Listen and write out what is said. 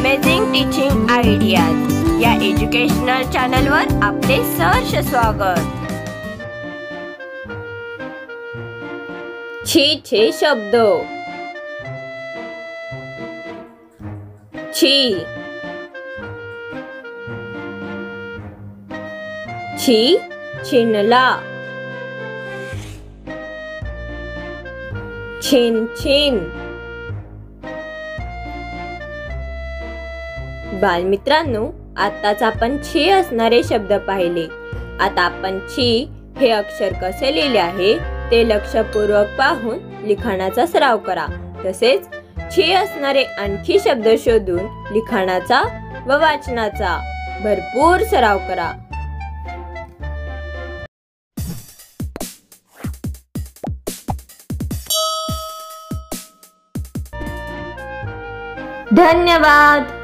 Amazing teaching ideas या educational चॅनलवर आपले सहर्ष स्वागत। छी छे शब्द। छी, छी छिनला, छिन छिन। बालमित्रांनो, आताच आपण छी असणारे शब्द पाहिले। आता आपण छी हे अक्षर कसे लिहिले आहे ते लक्षपूर्वक पाहून लिखाणाचा सराव करा। तसेच छी असणारे आणखी शब्द शोधून लिखाणाचा व वाचनाचा भरपूर सराव करा। धन्यवाद।